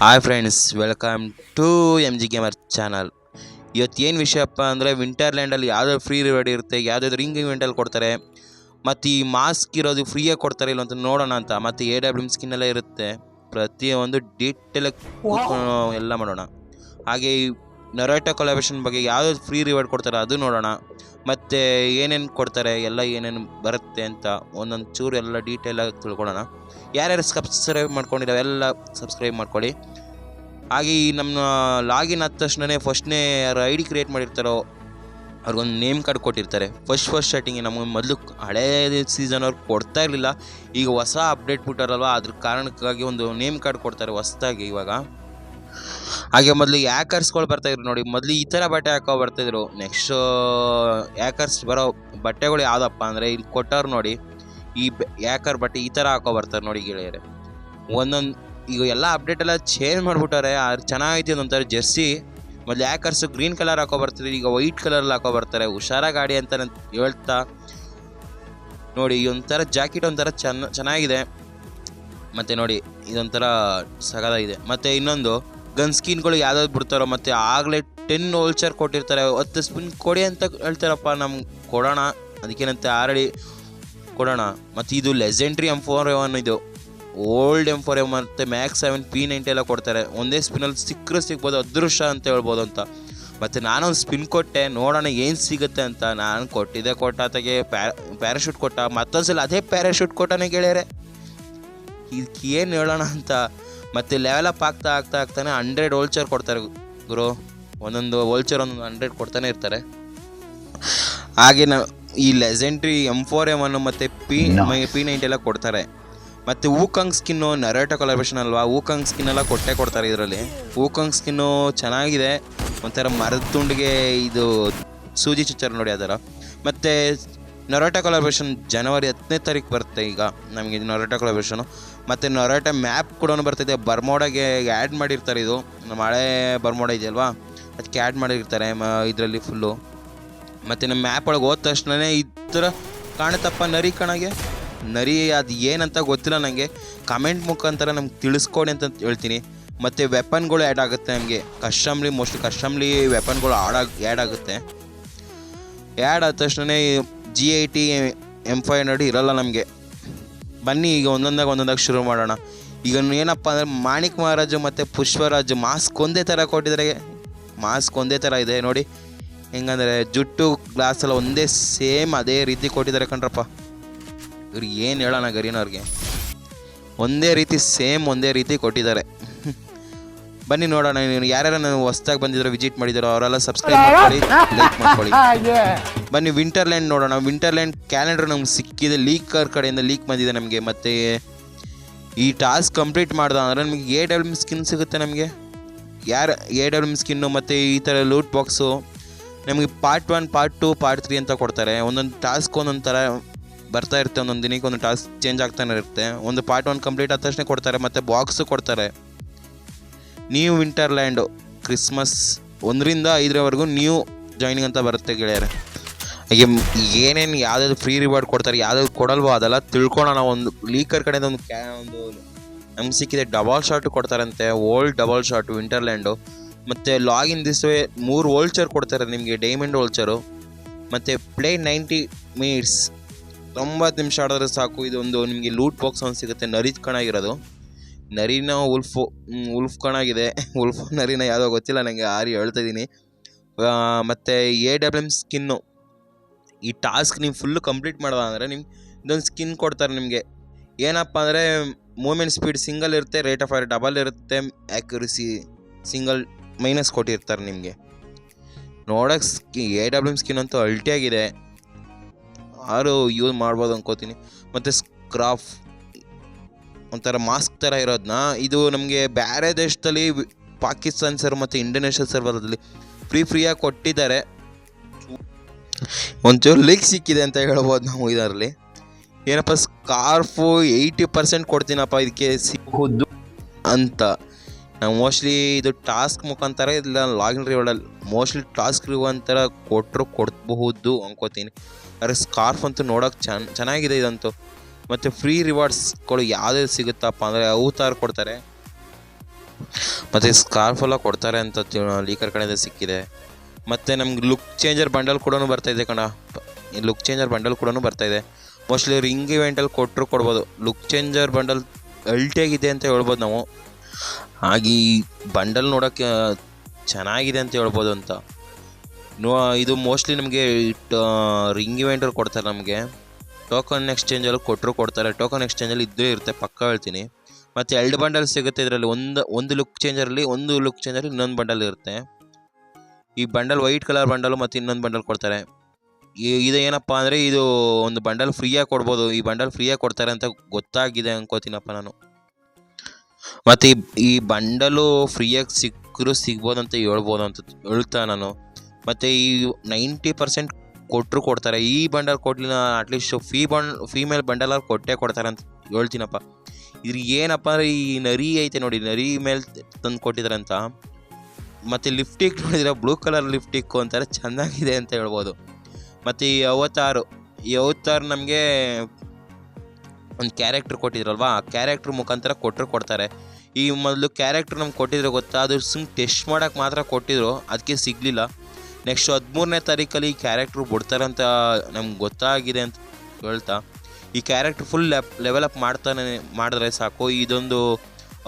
Hi friends, welcome to M G gamer channel. ಇವತ್ತು ಏನು ವಿಷಯಪ್ಪ ಅಂದರೆ ವಿಂಟರ್ಲ್ಯಾಂಡಲ್ಲಿ ಯಾವುದೋ ಫ್ರೀ ರಿವಾರ್ಡ್ ಇರುತ್ತೆ, ಯಾವುದಾದ್ರು ರಿಂಗ್ ಇವೆಂಟಲ್ಲಿ ಕೊಡ್ತಾರೆ, ಮತ್ತು ಈ ಮಾಸ್ಕ್ ಇರೋದು ಫ್ರೀಯಾಗಿ ಕೊಡ್ತಾರೆ ಇಲ್ಲ ಅಂತ ನೋಡೋಣ ಅಂತ. ಮತ್ತು AWM ಸ್ಕಿನ್ ಎಲ್ಲ ಇರುತ್ತೆ, ಪ್ರತಿಯೊಂದು ಡೀಟೇಲಾಗಿ ಎಲ್ಲ ಮಾಡೋಣ. ಹಾಗೆ ಈ ನರೋಟೋ ಕೊಲಾಬ್ರೇಷನ್ ಬಗ್ಗೆ ಯಾವುದಾದ್ರು ಫ್ರೀ ರಿವಾರ್ಡ್ ಕೊಡ್ತಾರೆ ಅದು ನೋಡೋಣ. ಮತ್ತು ಏನೇನು ಕೊಡ್ತಾರೆ ಎಲ್ಲ ಏನೇನು ಬರುತ್ತೆ ಅಂತ ಒಂದೊಂದು ಚೂರು ಎಲ್ಲ ಡೀಟೇಲಾಗಿ ತಿಳ್ಕೊಳ್ಳೋಣ. ಯಾರ್ಯಾರು ಸಬ್ಸ್ಕ್ರೈಬ್ ಮಾಡ್ಕೊಂಡಿದ್ದಾವೆ ಎಲ್ಲ ಸಬ್ಸ್ಕ್ರೈಬ್ ಮಾಡ್ಕೊಳ್ಳಿ. ಹಾಗೆ ಈ ನಮ್ಮ ಲಾಗಿನ್ ಆದ ತಕ್ಷಣವೇ ಫಸ್ಟ್ನೇ ಯಾರು ID ಕ್ರಿಯೇಟ್ ಮಾಡಿರ್ತಾರೋ ಅವ್ರಿಗೊಂದು ನೇಮ್ ಕಾರ್ಡ್ ಕೊಟ್ಟಿರ್ತಾರೆ. ಫಸ್ಟ್ ಸ್ಟಾರ್ಟಿಂಗ್ ನಮಗೆ ಮೊದಲು ಹಳೇ ಸೀಸನ್ ಅವ್ರಿಗೆ ಕೊಡ್ತಾ ಇರಲಿಲ್ಲ, ಈಗ ಹೊಸ ಅಪ್ಡೇಟ್ ಬಿಟ್ಟಾರಲ್ವ, ಅದ್ರ ಕಾರಣಕ್ಕಾಗಿ ಒಂದು ನೇಮ್ ಕಾರ್ಡ್ ಕೊಡ್ತಾರೆ ಹೊಸದಾಗಿ ಇವಾಗ. ಹಾಗೆ ಮೊದಲು ಯಾಕರ್ಸ್ಗಳು ಬರ್ತಾಯಿದ್ರು ನೋಡಿ, ಮೊದಲು ಈ ಥರ ಬಟ್ಟೆ ಹಾಕೋ ಬರ್ತಾಯಿದ್ರು. ನೆಕ್ಸ್ಟ್ ಯಾಕರ್ಸ್ ಬರೋ ಬಟ್ಟೆಗಳು ಯಾವುದಪ್ಪ ಅಂದರೆ ಇಲ್ಲಿ ಕೊಟ್ಟವ್ರು ನೋಡಿ, ಈ ಯಾಕರ್ ಬಟ್ಟೆ ಈ ಥರ ಹಾಕೋ ಬರ್ತಾರೆ ನೋಡಿ ಗೆಳೆಯರೆ. ಒಂದೊಂದು ಈಗ ಎಲ್ಲ ಅಪ್ಡೇಟ್ ಎಲ್ಲ ಚೇಂಜ್ ಮಾಡಿಬಿಟ್ಟಾರೆ, ಅದು ಚೆನ್ನಾಗೈತಿ ಒಂಥರ ಜರ್ಸಿ. ಮೊದಲು ಯಾಕರ್ಸು ಗ್ರೀನ್ ಕಲರ್ ಹಾಕೋ ಬರ್ತಾರೆ, ಈಗ ವೈಟ್ ಕಲರಲ್ಲಿ ಹಾಕೋ ಬರ್ತಾರೆ. ಹುಷಾರ ಗಾಡಿ ಅಂತ ನಾನು ಹೇಳ್ತಾ ನೋಡಿ, ಈ ಒಂಥರ ಜಾಕೆಟ್ ಒಂಥರ ಚೆನ್ನಾಗಿದೆ. ಮತ್ತು ನೋಡಿ ಇದೊಂಥರ ಸಗದಾಗಿದೆ. ಮತ್ತು ಇನ್ನೊಂದು ಗನ್ ಸ್ಕಿನ್ಗಳು ಯಾವ್ದಾದ್ರು ಬಿಡ್ತಾರೋ, ಮತ್ತು ಆಗಲೇ 10 ವೋಲ್ಚರ್ ಕೊಟ್ಟಿರ್ತಾರೆ, 10 ಸ್ಪಿನ್ ಕೊಡಿ ಅಂತ ಹೇಳ್ತಾರಪ್ಪ. ನಮ್ಗೆ ಕೊಡೋಣ, ಅದಕ್ಕೇನಂತೆ ಆಲ್ರೆಡಿ ಕೊಡೋಣ. ಮತ್ತು ಇದು ಲೆಜೆಂಡ್ರಿ M4A1, ಇದು ಓಲ್ಡ್ M4A1 ಮತ್ತು ಮ್ಯಾಕ್ಸ್ 7 P90 ಎಲ್ಲ ಕೊಡ್ತಾರೆ. ಒಂದೇ ಸ್ಪಿನಲ್ಲಿ ಸಿಗ್ಬೋದು, ಅದೃಷ್ಟ ಅಂತ ಹೇಳ್ಬೋದು ಅಂತ. ಮತ್ತು ನಾನೊಂದು ಸ್ಪಿನ್ ಕೊಟ್ಟೆ, ನೋಡೋಣ ಏನು ಸಿಗುತ್ತೆ ಅಂತ. ನಾನು ಕೊಟ್ಟಾತಗೆ ಪ್ಯಾರಾಶೂಟ್ ಕೊಟ್ಟ, ಮತ್ತೊಂದ್ಸಲ ಅದೇ ಪ್ಯಾರಾಶೂಟ್ ಕೊಟ್ಟಾನೆ ಗೆಳೆಯರೆ. ಇದಕ್ಕೆ ಏನು ಹೇಳೋಣ ಅಂತ. ಮತ್ತು ಲೆವೆಲಪ್ ಆಗ್ತಾನೆ 100 ವೋಲ್ಚರ್ ಕೊಡ್ತಾರೆ ಗುರು. ಒಂದೊಂದು ವೋಲ್ಚರ್ 100 ಕೊಡ್ತಾನೆ ಇರ್ತಾರೆ. ಹಾಗೆ ಈ ಲೆಜೆಂಡ್ರಿ M4A1 ಮತ್ತು P90 ಎಲ್ಲ ಕೊಡ್ತಾರೆ. ಮತ್ತು ವೂಕಾಂಗ್ ಸ್ಕಿನ್ನು ನರೋಟೋ ಕೊಲಾಬ್ರೇಷನ್ ಅಲ್ವಾ, ವೂಕಾಂಗ್ ಸ್ಕಿನ್ ಎಲ್ಲ ಕೊಡ್ತಾರೆ ಇದರಲ್ಲಿ. ವೂಕಾಂಗ್ ಸ್ಕಿನ್ನು ಚೆನ್ನಾಗಿದೆ, ಒಂಥರ ಮರದ ತುಂಡಿಗೆ ಇದು ಸೂಜಿ ಚುಚ್ಚಾರ ನೋಡಿ ಅದರ. ಮತ್ತು ನರೋಟೋ ಕೊಲಾಬ್ರೇಷನ್ ಜನವರಿ 10ನೇ ತಾರೀಕು ಬರುತ್ತೆ ಈಗ ನಮಗೆ ನರೋಟೋ ಕೊಲಾಬ್ರೇಷನು. ಮತ್ತು ನರೋಟೋ ಮ್ಯಾಪ್ ಕೂಡ ಬರ್ತಿದೆ, ಬರ್ಮೋಡಾಗೆ ಆ್ಯಡ್ ಮಾಡಿರ್ತಾರೆ. ಇದು ನಮ್ಮ ಹಳೆ ಬರ್ಮೋಡ ಇದೆಯಲ್ವಾ, ಅದಕ್ಕೆ ಆ್ಯಡ್ ಮಾಡಿರ್ತಾರೆ ಇದರಲ್ಲಿ ಫುಲ್ಲು. ಮತ್ತು ನಮ್ಮ ಮ್ಯಾಪ್ ಒಳಗೆ ಹೋದ ತಕ್ಷಣ ಈ ಥರ ಕಾಣುತ್ತಪ್ಪ ನರಿ, ಅದು ಏನಂತ ಗೊತ್ತಿಲ್ಲ ನನಗೆ. ಕಮೆಂಟ್ ಮುಖಾಂತರ ನಮ್ಗೆ ತಿಳಿಸ್ಕೊಡಿ ಅಂತ ಹೇಳ್ತೀನಿ. ಮತ್ತು ವೆಪನ್ಗಳು ಆ್ಯಡ್ ಆಗುತ್ತೆ ನಮಗೆ, ಕಸ್ಟಮ್ಲಿ ವೆಪನ್ಗಳು ಆ್ಯಡ್ ಆಗುತ್ತೆ. ಆ್ಯಡ್ ಆದ ತಕ್ಷಣ G80 M500 ಇರೋಲ್ಲ ನಮಗೆ. ಬನ್ನಿ ಈಗ ಒಂದೊಂದಾಗಿ ಶುರು ಮಾಡೋಣ. ಈಗ ಏನಪ್ಪ ಅಂದರೆ ಮಾಣಿಕ್ ಮಹಾರಾಜು ಮತ್ತು ಪುಷ್ಪರಾಜು ಮಾಸ್ಕ್ ಒಂದೇ ಥರ ಕೊಟ್ಟಿದ್ದಾರೆ. ಮಾಸ್ಕ್ ಒಂದೇ ಥರ ಇದೆ ನೋಡಿ, ಹೆಂಗಂದರೆ ಜುಟ್ಟು ಗ್ಲಾಸೆಲ್ಲ ಒಂದೇ ಸೇಮ್ ಅದೇ ರೀತಿ ಕೊಟ್ಟಿದ್ದಾರೆ ಕಣ್ರಪ್ಪ. ಇವ್ರಿಗೆ ಏನು ಹೇಳೋಣ ಗರಿನವ್ರಿಗೆ, ಒಂದೇ ರೀತಿ ಕೊಟ್ಟಿದ್ದಾರೆ. ಬನ್ನಿ ನೋಡೋಣ. ಯಾರ್ಯಾರು ನಾನು ಹೊಸ್ದಾಗಿ ಬಂದಿದ್ರು, ವಿಸಿಟ್ ಮಾಡಿದ್ರು, ಅವರೆಲ್ಲ ಸಬ್ಸ್ಕ್ರೈಬ್ ಮಾಡ್ಕೊಳ್ಳಿ, ಲೈಕ್ ಮಾಡ್ಕೊಳ್ಳಿ. ಬನ್ನಿ ವಿಂಟರ್ಲ್ಯಾಂಡ್ ನೋಡೋಣ. ವಿಂಟರ್ಲ್ಯಾಂಡ್ ಕ್ಯಾಲೆಂಡರ್ ನಮ್ಗೆ ಸಿಕ್ಕಿದೆ, ಲೀಕರ್ ಕಡೆಯಿಂದ ಲೀಕ್ ಬಂದಿದೆ ನಮಗೆ. ಮತ್ತು ಈ ಟಾಸ್ಕ್ ಕಂಪ್ಲೀಟ್ ಮಾಡ್ದೆ ಅಂದರೆ ನಮಗೆ AWM ಸ್ಕಿನ್ ಸಿಗುತ್ತೆ ನಮಗೆ. AWM ಸ್ಕಿನ್ನು ಮತ್ತು ಈ ಥರ ಲೂಟ್ ಬಾಕ್ಸು ನಮಗೆ ಪಾರ್ಟ್ 1, ಪಾರ್ಟ್ 2, ಪಾರ್ಟ್ 3 ಅಂತ ಕೊಡ್ತಾರೆ. ಒಂದೊಂದು ಟಾಸ್ಕ್ ಒಂದೊಂದು ಥರ ಬರ್ತಾ ಇರುತ್ತೆ, ಒಂದೊಂದು ದಿನಕ್ಕೆ ಒಂದು ಟಾಸ್ಕ್ ಚೇಂಜ್ ಆಗ್ತಾನೆ ಇರುತ್ತೆ. ಒಂದು ಪಾರ್ಟ್ 1 ಕಂಪ್ಲೀಟ್ ಆದ ತಕ್ಷಣ ಕೊಡ್ತಾರೆ, ಮತ್ತು ಬಾಕ್ಸು ಕೊಡ್ತಾರೆ. ನ್ಯೂ ವಿಂಟರ್ಲ್ಯಾಂಡು ಕ್ರಿಸ್ಮಸ್ 1ರಿಂದ 5ರವರೆಗೂ ನ್ಯೂ ಜಾಯ್ನಿಂಗ್ ಅಂತ ಬರುತ್ತೆ ಗೆಳೆಯರೆ. ಹಾಗೆ ಏನೇನು ಯಾವುದಾದ್ರು ಫ್ರೀ ರಿವಾರ್ಡ್ ಕೊಡ್ತಾರೆ, ಯಾವುದಾದ್ರು ಕೊಡಲ್ವೋ ಅದೆಲ್ಲ ತಿಳ್ಕೊಳ್ಳೋಣ. ಒಂದು ಲೀಕರ್ ಕಡೆಯಿಂದ ಒಂದು ನಮ್ಗೆ ಸಿಕ್ಕಿದೆ, ಡಬಲ್ ಶಾರ್ಟು ಕೊಡ್ತಾರಂತೆ, ಓಲ್ಡ್ ಡಬಲ್ ಶಾರ್ಟು ವಿಂಟರ್ಲ್ಯಾಂಡು. ಮತ್ತು ಲಾಗಿನ್ ದಿಸ್ ವೇ 3 ವೋಲ್ಚರ್ ಕೊಡ್ತಾರೆ ನಿಮಗೆ, ಡೈಮಂಡ್ ವೋಲ್ಚರು. ಮತ್ತು ಪ್ಲೇ 90 ಮಿನಿಟ್ಸ್ 90 ನಿಮಿಷ ಆಡಿದ್ರೆ ಸಾಕು. ಇದೊಂದು ನಿಮಗೆ ಲೂಟ್ ಬಾಕ್ಸ್ ಒಂದು ಸಿಗುತ್ತೆ, ನರಿ ಕಣಾಗಿರೋದು. ನರಿನ ಉಲ್ಫ್ ಕಣಾಗಿದೆ, ಉಲ್ಫ್ ನರಿನ ಯಾವುದೋ ಗೊತ್ತಿಲ್ಲ ನನಗೆ, ಹೇಳ್ತಾಯಿದ್ದೀನಿ. ಮತ್ತು AWM ಸ್ಕಿನ್ನು ಈ ಟಾಸ್ಕ್ ನೀವು ಫುಲ್ಲು ಕಂಪ್ಲೀಟ್ ಮಾಡೋದ ಅಂದರೆ ನಿಮ್ಗೆ ಇದೊಂದು ಸ್ಕಿನ್ ಕೊಡ್ತಾರೆ ನಿಮಗೆ. ಏನಪ್ಪ ಅಂದರೆ ಮೂಮೆಂಟ್ ಸ್ಪೀಡ್ ಸಿಂಗಲ್ ಇರುತ್ತೆ, ರೇಟ್ ಆಫ್ ಫೈರ್ ಡಬಲ್ ಇರುತ್ತೆ, ಆ್ಯಕ್ಯುರಸಿ ಸಿಂಗಲ್ ಮೈನಸ್ ಕೊಟ್ಟಿರ್ತಾರೆ ನಿಮಗೆ. ನೋಡೋಕ್ಕೆ AWM ಸ್ಕಿನ್ ಅಂತೂ ಅಲ್ಟಿಯಾಗಿದೆ, ಯಾರು ಯೂಸ್ ಮಾಡ್ಬೋದು ಅನ್ಕೋತೀನಿ. ಮತ್ತು ಸ್ಕ್ರಾಫ್ ಒಂಥರ ಮಾಸ್ಕ್ ಥರ ಇರೋದನ್ನ ಇದು ನಮಗೆ ಬೇರೆ ದೇಶದಲ್ಲಿ ಪಾಕಿಸ್ತಾನ್ ಸರ್ವರ್ ಮತ್ತು ಇಂಡೋನೇಷ್ಯಾ ಸರ್ವರ್ದಲ್ಲಿ ಫ್ರೀಯಾಗಿ ಕೊಟ್ಟಿದ್ದಾರೆ. ಒಂಚೂರು ಲೀಕ್ ಸಿಕ್ಕಿದೆ ಅಂತ ಹೇಳ್ಬೋದು ನಾವು ಇದರಲ್ಲಿ. ಏನಪ್ಪ ಸ್ಕಾರ್ಫು 80% ಕೊಡ್ತೀನಪ್ಪ ಇದಕ್ಕೆ ಸಿಗೋದು ಅಂತ. ನಾವು ಮೋಸ್ಟ್ಲಿ ಇದು ಟಾಸ್ಕ್ ಮುಖಾಂತರ ಇಲ್ಲ ಲಾಗಿನ್ ರಿವಾರ್ಡಲ್ಲಿ ಮೋಸ್ಟ್ಲಿ ಟಾಸ್ಕ್ ರಿವಾರ್ಡ್ ಕೊಡಬಹುದು ಅನ್ಕೋತೀನಿ. ಆದರೆ ಸ್ಕಾರ್ಫ್ ಅಂತೂ ನೋಡೋಕೆ ಚೆನ್ನಾಗಿದೆ ಇದಂತೂ. ಮತ್ತು ಫ್ರೀ ರಿವಾರ್ಡ್ಸ್ಗಳು ಯಾವುದೇ ಸಿಗುತ್ತಪ್ಪ ಅಂದರೆ ಅವತಾರ್ ಕೊಡ್ತಾರೆ. ಮತ್ತು ಸ್ಕಾರ್ಫ್ ಎಲ್ಲ ಕೊಡ್ತಾರೆ ಅಂತ ಲೀಕರ್ ಕಡೆಯಿಂದ ಸಿಕ್ಕಿದೆ. ಮತ್ತು ನಮ್ಗೆ ಲುಕ್ ಚೇಂಜರ್ ಬಂಡಲ್ ಕೂಡ ಬರ್ತಾಯಿದೆ ಕಣ. ಲುಕ್ ಚೇಂಜರ್ ಬಂಡಲ್ ಕೂಡ ಬರ್ತಾಯಿದೆ. ಮೋಸ್ಟ್ಲಿ ರಿಂಗ್ ಇವೆಂಟಲ್ಲಿ ಕೊಡ್ಬೋದು. ಲುಕ್ ಚೇಂಜರ್ ಬಂಡಲ್ ಅಲ್ಟಿಯಾಗಿದೆ ಅಂತ ಹೇಳ್ಬೋದು ನಾವು. ಹಾಗೆ ಈ ಬಂಡಲ್ ನೋಡೋಕ್ಕೆ ಚೆನ್ನಾಗಿದೆ ಅಂತ ಹೇಳ್ಬೋದು ಅಂತ. ಇದು ಮೋಸ್ಟ್ಲಿ ನಮಗೆ ರಿಂಗ್ ಇವೆಂಟಲ್ಲಿ ಕೊಡ್ತಾರೆ. ನಮಗೆ ಟೋಕನ್ ಎಕ್ಸ್ಚೇಂಜಲ್ಲಿ ಕೊಡ್ತಾರೆ. ಟೋಕನ್ ಎಕ್ಸ್ಚೇಂಜಲ್ಲಿ ಇದ್ದೇ ಇರುತ್ತೆ ಪಕ್ಕ ಹೇಳ್ತೀನಿ. ಮತ್ತು 2 ಬಂಡಲ್ ಸಿಗುತ್ತೆ ಇದರಲ್ಲಿ. ಒಂದು ಲುಕ್ ಚೇಂಜರಲ್ಲಿ ಇನ್ನೊಂದು ಬಂಡಲ್ ಇರುತ್ತೆ. ಈ ಬಂಡಲ್ ವೈಟ್ ಕಲರ್ ಬಂಡಲು ಮತ್ತು ಇನ್ನೊಂದು ಬಂಡಲ್ ಕೊಡ್ತಾರೆ. ಇದು ಏನಪ್ಪ ಅಂದರೆ ಇದು ಒಂದು ಬಂಡಲ್ ಫ್ರೀಯಾಗಿ ಕೊಡ್ಬೋದು. ಈ ಬಂಡಲ್ ಫ್ರೀಯಾಗಿ ಕೊಡ್ತಾರೆ ಅಂತ ಗೊತ್ತಾಗಿದೆ ಅನ್ಕೋತೀನಪ್ಪ ನಾನು. ಮತ್ತು ಈ ಬಂಡಲು ಫ್ರೀಯಾಗಿ ಸಿಗ್ಬೋದು ಅಂತ ಹೇಳ್ತಾ ನಾನು. ಮತ್ತು ಈ 90% ಕೊಡ್ತಾರೆ. ಈ ಬಂಡಲ್ ಕೊಡ್ಲಿಲ್ಲ ಅಟ್ಲೀಸ್ಟ್ ಫೀಮೇಲ್ ಬಂಡಲಲ್ಲಿ ಕೊಡ್ತಾರೆ ಅಂತ ಹೇಳ್ತೀನಪ್ಪ. ಇದ್ರಿಗೆ ಏನಪ್ಪ ಅಂದರೆ ಈ ನರಿ ಐತೆ ನೋಡಿ, ನರಿ ಮೇಲೆ ತಂದು ಕೊಟ್ಟಿದ್ದಾರೆ ಅಂತ. ಮತ್ತು ಲಿಫ್ಟಿಕ್ ನೋಡಿದರೆ ಬ್ಲೂ ಕಲರ್ ಲಿಫ್ಟಿಕ್ಕು ಒಂಥರ ಚೆನ್ನಾಗಿದೆ ಅಂತ ಹೇಳ್ಬೋದು. ಮತ್ತು ಈ ಅವತಾರ್ ನಮಗೆ ಒಂದು ಕ್ಯಾರೆಕ್ಟ್ರ್ ಕೊಟ್ಟಿದ್ರಲ್ವಾ, ಆ ಕ್ಯಾರೆಕ್ಟ್ರ್ ಮುಖಾಂತರ ಕೊಡ್ತಾರೆ. ಈ ಮೊದಲು ಕ್ಯಾರೆಕ್ಟ್ರ್ ನಮ್ಗೆ ಕೊಟ್ಟಿದ್ರೆ ಗೊತ್ತಾ, ಅದು ಸುಮ್ಮನೆ ಟೆಸ್ಟ್ ಮಾಡೋಕ್ಕೆ ಮಾತ್ರ ಕೊಟ್ಟಿದ್ರು, ಅದಕ್ಕೆ ಸಿಗಲಿಲ್ಲ. ನೆಕ್ಸ್ಟ್ 13ನೇ ತಾರೀಕಲ್ಲಿ ಈ ಕ್ಯಾರೆಕ್ಟ್ರು ಬಿಡ್ತಾರೆ ಅಂತ ನಮ್ಗೆ ಗೊತ್ತಾಗಿದೆ ಅಂತ ಹೇಳ್ತಾ, ಈ ಕ್ಯಾರೆಕ್ಟ್ರ್ ಫುಲ್ ಲೆವೆಲಪ್ ಮಾಡಿದ್ರೆ ಸಾಕು. ಇದೊಂದು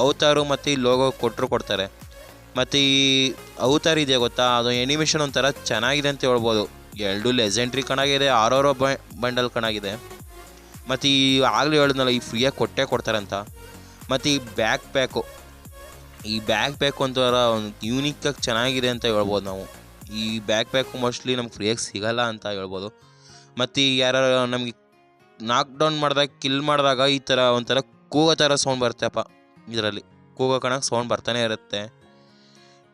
ಅವತಾರು ಮತ್ತು ಈ ಲೋಗೋ ಕೊಡ್ತಾರೆ. ಮತ್ತು ಈ ಅವತಾರ್ ಇದೆ ಗೊತ್ತಾ, ಅದು ಎನಿಮೇಷನ್ ಒಂಥರ ಚೆನ್ನಾಗಿದೆ ಅಂತ ಹೇಳ್ಬೋದು. 2 ಲೆಜೆಂಡ್ರಿ ಕಣಾಗಿದೆ, 6 ಬಂಡಲ್ ಕಣಾಗಿದೆ. ಮತ್ತು ಈ ಆಗಲೇ ಹೇಳಿದ್ನಲ್ಲ, ಈ ಫ್ರೀಯಾಗಿ ಕೊಡ್ತಾರೆ ಅಂತ. ಮತ್ತು ಈ ಬ್ಯಾಕ್ ಪ್ಯಾಕು ಒಂಥರ ಒಂದು ಯೂನಿಕ್ಕಾಗಿ ಚೆನ್ನಾಗಿದೆ ಅಂತ ಹೇಳ್ಬೋದು ನಾವು. ಈ ಬ್ಯಾಕ್ ಪ್ಯಾಕು ಮೋಸ್ಟ್ಲಿ ನಮ್ಗೆ ಫ್ರೀಯಾಗಿ ಸಿಗಲ್ಲ ಅಂತ ಹೇಳ್ಬೋದು. ಮತ್ತು ಯಾರು ನಮಗೆ ನಾಕ್ ಡೌನ್ ಕಿಲ್ ಮಾಡಿದಾಗ ಈ ಥರ ಒಂಥರ ಕೂಗೋ ಥರ ಸೌಂಡ್ ಬರುತ್ತೆಪ್ಪ. ಇದರಲ್ಲಿ ಕೂಗೋ ಕಣಕ್ಕೆ ಸೌಂಡ್ ಬರ್ತಾನೆ ಇರುತ್ತೆ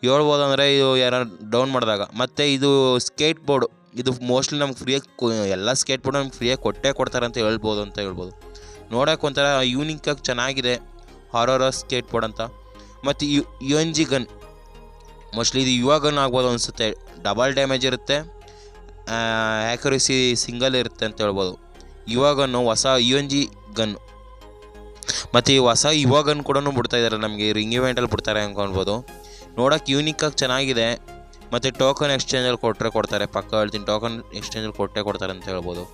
ಹೇಳ್ಬೋದು. ಅಂದರೆ ಇದು ಯಾರು ಡೌನ್ ಮಾಡಿದಾಗ. ಮತ್ತು ಇದು ಸ್ಕೇಟ್ ಬೋರ್ಡು, ಇದು ಮೋಸ್ಟ್ಲಿ ನಮ್ಗೆ ಫ್ರೀಯಾಗಿ ಎಲ್ಲ ಸ್ಕೇಟ್ ಬೋರ್ಡು ನಮ್ಗೆ ಫ್ರೀಯಾಗಿ ಕೊಡ್ತಾರೆ ಅಂತ ಹೇಳ್ಬೋದು. ನೋಡೋಕೆ ಒಂಥರ ಯೂನಿಕ್ಕಾಗಿ ಚೆನ್ನಾಗಿದೆ, ಹಾರರ್ ಸ್ಕೇಟ್ ಬೋರ್ಡ್ ಅಂತ. ಮತ್ತು UNG ಗನ್, ಮೋಸ್ಟ್ಲಿ ಇದು ಯುವ ಗನ್ ಆಗ್ಬೋದು ಅನಿಸುತ್ತೆ. ಡಬಲ್ ಡ್ಯಾಮೇಜ್ ಇರುತ್ತೆ, ಆ್ಯಕ್ಯುರಸಿ ಸಿಂಗಲ್ ಇರುತ್ತೆ ಅಂತ ಹೇಳ್ಬೋದು. ಯುವ ಗನ್ನು, ಹೊಸ UNG ಗನ್ನು. ಮತ್ತು ಈ ಹೊಸ ಯುವ ಗನ್ ಕೂಡ ಬಿಡ್ತಾಯಿದ್ದಾರೆ ನಮಗೆ, ರಿಂಗ್ ಇವೆಂಟಲ್ಲಿ ಬಿಡ್ತಾರೆ ಅಂದ್ಕೊಳ್ಬೋದು. ನೋಡೋಕೆ ಯೂನಿಕ್ಕಾಗಿ ಚೆನ್ನಾಗಿದೆ. ಮತ್ತು ಟೋಕನ್ ಎಕ್ಸ್ಚೇಂಜಲ್ಲಿ ಕೊಡ್ತಾರೆ ಪಕ್ಕ ಹೇಳ್ತೀನಿ. ಟೋಕನ್ ಎಕ್ಸ್ಚೇಂಜಲ್ಲಿ ಕೊಡ್ತಾರೆ ಅಂತ ಹೇಳ್ಬೋದು.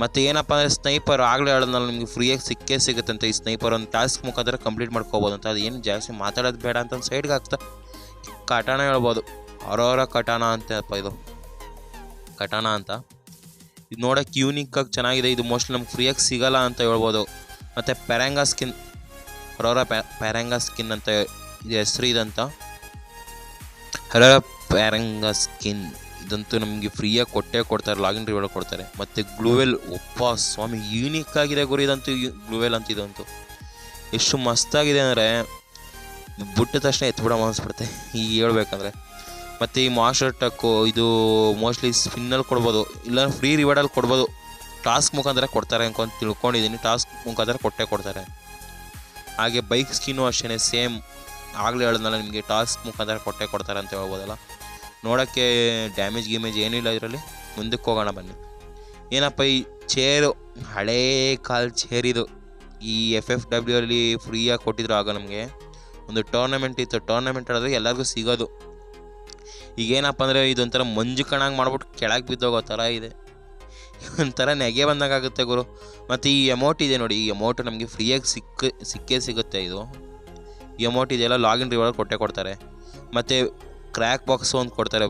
ಮತ್ತು ಏನಪ್ಪ ಅಂದರೆ ಸ್ನೈಪರ್, ಆಗಲೇ ಹೇಳಿದ್ನಲ್ಲ ನಿಮಗೆ ಫ್ರೀಯಾಗಿ ಸಿಗುತ್ತೆ. ಈ ಸ್ನೈಪರ್ ಒಂದು ಟಾಸ್ಕ್ ಮುಖಾಂತರ ಕಂಪ್ಲೀಟ್ ಮಾಡ್ಕೋಬೋದು ಅಂತ. ಅದು ಏನು ಜಾಸ್ತಿ ಮಾತಾಡೋದು ಬೇಡ ಅಂತ ಒಂದು ಸೈಡ್ಗೆ ಹಾಕ್ತಾ ಕಟಾನ ಹೇಳ್ಬೋದು. ಅವರವರ ಕಟಾನ ಅಂತಪ್ಪ, ಇದು ಕಟಾನ ಅಂತ. ಇದು ನೋಡೋಕೆ ಯೂನಿಕ್ಕಾಗಿ ಚೆನ್ನಾಗಿದೆ. ಇದು ಮೋಸ್ಟ್ಲಿ ನಮ್ಗೆ ಫ್ರೀಯಾಗಿ ಸಿಗಲ್ಲ ಅಂತ ಹೇಳ್ಬೋದು. ಮತ್ತು ಪ್ಯಾರಂಗಾ ಸ್ಕಿನ್, ಅವರವರ ಪ್ಯಾರಂಗಾ ಸ್ಕಿನ್ ಅಂತ ಇದು ಹೆಸರು ಇದಂತ. ಪ್ಯಾರಂಗಾ ಸ್ಕಿನ್ ಇದಂತೂ ನಮಗೆ ಫ್ರೀಯಾಗಿ ಕೊಡ್ತಾರೆ, ಲಾಗಿನ್ ರಿವಾರ್ಡ್ ಕೊಡ್ತಾರೆ. ಮತ್ತು ಗ್ಲೂವೆಲ್, ಒಪ್ಪ ಸ್ವಾಮಿ ಯೂನಿಕ್ ಆಗಿದೆ ಗುರು ಇದಂತೂ. ಗ್ಲೂವೆಲ್ ಅಂತ ಇದಂತೂ ಎಷ್ಟು ಮಸ್ತಾಗಿದೆ ಅಂದರೆ ಬಿಟ್ಟ ತಕ್ಷಣ ಎತ್ಬಿಡೋ ಅನಿಸ್ಬಿಡುತ್ತೆ ಈಗ ಹೇಳ್ಬೇಕಂದ್ರೆ. ಮತ್ತು ಈ ಮಾಸ್ಟರ್ ಟಕ್ಕು, ಇದು ಮೋಸ್ಟ್ಲಿ ಸ್ಪಿನ್ನಲ್ಲಿ ಕೊಡ್ಬೋದು, ಇಲ್ಲ ಫ್ರೀ ರಿವಾರ್ಡಲ್ಲಿ ಕೊಡ್ಬೋದು. ಟಾಸ್ಕ್ ಮುಖಾಂತರ ಕೊಡ್ತಾರೆ ಅನ್ಕೊಂಡು ತಿಳ್ಕೊಂಡಿದ್ದೀನಿ. ಟಾಸ್ಕ್ ಮುಖಾಂತರ ಕೊಡ್ತಾರೆ. ಹಾಗೆ ಬೈಕ್ ಸ್ಕಿನ್ನು ಅಷ್ಟೇ ಸೇಮ್, ಆಗಲೇ ಹೇಳಿದ್ನಲ್ಲ ನಿಮಗೆ, ಟಾಸ್ಕ್ ಮುಖಾಂತರ ಕೊಡ್ತಾರೆ ಅಂತ ಹೇಳ್ಬೋದಲ್ಲ. ನೋಡೋಕ್ಕೆ ಡ್ಯಾಮೇಜ್ ಏನಿಲ್ಲ ಇದರಲ್ಲಿ. ಮುಂದಕ್ಕೆ ಹೋಗೋಣ ಬನ್ನಿ. ಏನಪ್ಪ ಈ ಚೇರು, ಹಳೇ ಕಾಲ್ ಚೇರಿದು. ಈ FFW ಅಲ್ಲಿ ಫ್ರೀಯಾಗಿ ಕೊಟ್ಟಿದ್ರು ಆಗ ನಮಗೆ. ಒಂದು ಟೂರ್ನಮೆಂಟ್ ಇತ್ತು, ಟೂರ್ನಮೆಂಟ್ ಆಡಿದ್ರೆ ಎಲ್ಲರಿಗೂ ಸಿಗೋದು. ಈಗೇನಪ್ಪ ಅಂದರೆ ಇದೊಂಥರ ಮಂಜು ಕಣಂಗೆ ಮಾಡ್ಬಿಟ್ಟು ಕೆಳಗೆ ಬಿದ್ದೋಗೋ ಥರ ಇದೆ, ಒಂಥರ ನೆಗೆ ಬಂದಾಗುತ್ತೆ ಗುರು. ಮತ್ತು ಈ ಎಮೌಂಟ್ ಇದೆ ನೋಡಿ, ಈ ಎಮೌಂಟ್ ನಮಗೆ ಫ್ರೀಯಾಗಿ ಸಿಗುತ್ತೆ. ಇದು ಎಮೌಂಟ್ ಇದೆಲ್ಲ ಲಾಗಿನ್ ರಿವಾರ್ಡ್ ಕೊಡ್ತಾರೆ. ಮತ್ತು ಕ್ರ್ಯಾಕ್ ಬಾಕ್ಸ್ ಒಂದು ಕೊಡ್ತಾರೆ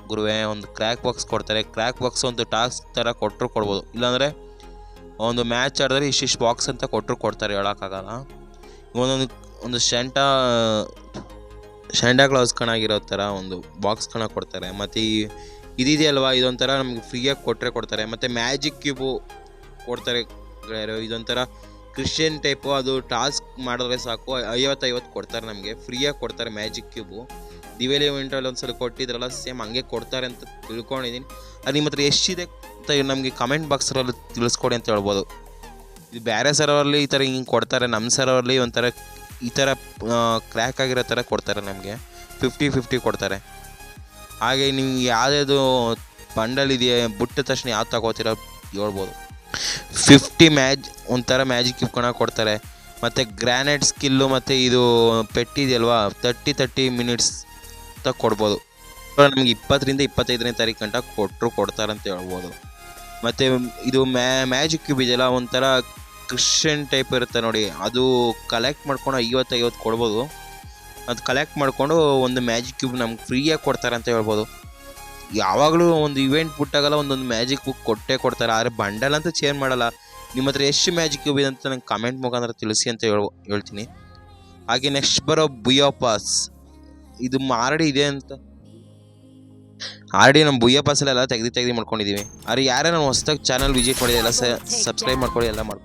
ಗುರುವೇ, ಒಂದು ಕ್ರ್ಯಾಕ್ ಬಾಕ್ಸ್ ಕೊಡ್ತಾರೆ. ಕ್ರ್ಯಾಕ್ ಬಾಕ್ಸ್ ಒಂದು ಟಾಸ್ಕ್ ಥರ ಕೊಡ್ಬೋದು. ಇಲ್ಲಾಂದರೆ ಒಂದು ಮ್ಯಾಚ್ ಆಡಿದ್ರೆ ಇಷ್ಟಿಷ್ಟು ಬಾಕ್ಸ್ ಅಂತ ಕೊಡ್ತಾರೆ, ಹೇಳೋಕ್ಕಾಗಲ್ಲ. ಒಂದು ಶಾಂಟಾ ಕ್ಲಾಸ್ ಕಣಾಗಿರೋ ಥರ ಒಂದು ಬಾಕ್ಸ್ ಕೊಡ್ತಾರೆ. ಮತ್ತು ಇದಿದೆಯಲ್ವಾ, ಇದೊಂಥರ ನಮಗೆ ಫ್ರೀಯಾಗಿ ಕೊಡ್ತಾರೆ. ಮತ್ತು ಮ್ಯಾಜಿಕ್ ಕ್ಯೂಬು ಕೊಡ್ತಾರೆ. ಇದೊಂಥರ ಕ್ರಿಶ್ಚಿಯನ್ ಟೈಪು, ಅದು ಟಾಸ್ಕ್ ಮಾಡಿದ್ರೆ ಸಾಕು 50 ಕೊಡ್ತಾರೆ ನಮಗೆ, ಫ್ರೀಯಾಗಿ ಕೊಡ್ತಾರೆ ಮ್ಯಾಜಿಕ್ ಕ್ಯೂಬು. ದಿವೇಲಿ ಇವೆಂಟಲ್ಲಿ ಒಂದ್ಸಲ ಕೊಟ್ಟಿದ್ರಲ್ಲ, ಸೇಮ್ ಹಂಗೆ ಕೊಡ್ತಾರೆ ಅಂತ ತಿಳ್ಕೊಂಡಿದ್ದೀನಿ. ಅದು ನಿಮ್ಮ ಹತ್ರ ಎಷ್ಟಿದೆ ಅಂತ ನಮಗೆ ಕಮೆಂಟ್ ಬಾಕ್ಸಲ್ಲಿ ತಿಳಿಸ್ಕೊಡಿ ಅಂತ ಹೇಳ್ಬೋದು. ಇದು ಬೇರೆ ಸರ್ವರಲ್ಲಿ ಈ ಥರ ಹಿಂಗೆ ಕೊಡ್ತಾರೆ, ನಮ್ಮ ಸರ್ವರಲ್ಲಿ ಒಂಥರ ಈ ಥರ ಕ್ರ್ಯಾಕ್ ಆಗಿರೋ ಥರ ಕೊಡ್ತಾರೆ ನಮಗೆ. 50-50 ಕೊಡ್ತಾರೆ. ಹಾಗೆ ನೀವು ಯಾವುದ್ಯಾವುದು ಬಂಡಲ್ ಇದೆಯಾ ಬಿಟ್ಟ ತಕ್ಷಣ ಯಾವ್ದು ತಗೋತೀರ ಹೇಳ್ಬೋದು. 50 ಒಂಥರ ಮ್ಯಾಜಿಕ್ ಕ್ಯೂಬ್ ಕೊಡ್ತಾರೆ. ಮತ್ತು ಗ್ರ್ಯಾನೇಟ್ ಸ್ಕಿಲ್ಲು ಮತ್ತು ಇದು ಪೆಟ್ಟಿದೆಯಲ್ವಾ 30 ಮಿನಿಟ್ಸ್ ಅಂತ ಕೊಡ್ಬೋದು. ನಮಗೆ 20ರಿಂದ 25ನೇ ತಾರೀಕು ಗಂಟ ಕೊಡ್ತಾರಂತ ಹೇಳ್ಬೋದು. ಮತ್ತು ಇದು ಮ್ಯಾಜಿಕ್ ಕ್ಯೂಬ್ ಇದೆಯಲ್ಲ, ಒಂಥರ ಕ್ರಿಶ್ಚಿಯನ್ ಟೈಪ್ ಇರುತ್ತೆ ನೋಡಿ, ಅದು ಕಲೆಕ್ಟ್ ಮಾಡ್ಕೊಂಡು 50 ಕೊಡ್ಬೋದು. ಅದು ಕಲೆಕ್ಟ್ ಮಾಡಿಕೊಂಡು ಒಂದು ಮ್ಯಾಜಿಕ್ ಕ್ಯೂಬ್ ನಮ್ಗೆ ಫ್ರೀಯಾಗಿ ಕೊಡ್ತಾರೆ ಅಂತ ಹೇಳ್ಬೋದು. ಯಾವಾಗಲೂ ಒಂದು ಇವೆಂಟ್ ಬಿಟ್ಟಾಗಲ್ಲ ಒಂದೊಂದು ಮ್ಯಾಜಿಕ್ ಬುಕ್ ಕೊಟ್ಟೇ ಕೊಡ್ತಾರೆ. ಆದರೆ ಬಂಡಲ್ ಅಂತ ಚೇಂಜ್ ಮಾಡಲ್ಲ. ನಿಮ್ಮ ಹತ್ರ ಎಷ್ಟು ಮ್ಯಾಜಿಕ್ ಕ್ಯೂಬ್ ಇದೆ ಅಂತ ನಂಗೆ ಕಮೆಂಟ್ ಮುಖಾಂತರ ತಿಳಿಸಿ ಅಂತ ಹೇಳ್ತೀನಿ. ಹಾಗೆ ನೆಕ್ಸ್ಟ್ ಬರೋ ಬುಯೋ ಪಾಸ್, ಇದು ಆಲ್ರೆಡಿ ಇದೆ ಅಂತ ಆಲ್ರೆಡಿ ನಮ್ಮ ಬುಯೋ ಪಾಸಲ್ಲೆಲ್ಲ ತೆಗ್ದು ಮಾಡ್ಕೊಂಡಿದ್ದೀವಿ. ಆದರೆ ಯಾರೇ ನಾನು ಹೊಸ್ದಾಗಿ ಚಾನಲ್ ವಿಸಿಟ್ ಮಾಡಿದೆ ಎಲ್ಲ ಸಬ್ಸ್ಕ್ರೈಬ್ ಮಾಡ್ಕೊಳ್ಳಿ, ಎಲ್ಲ ಮಾಡ್ಕೊಳ್ಳಿ.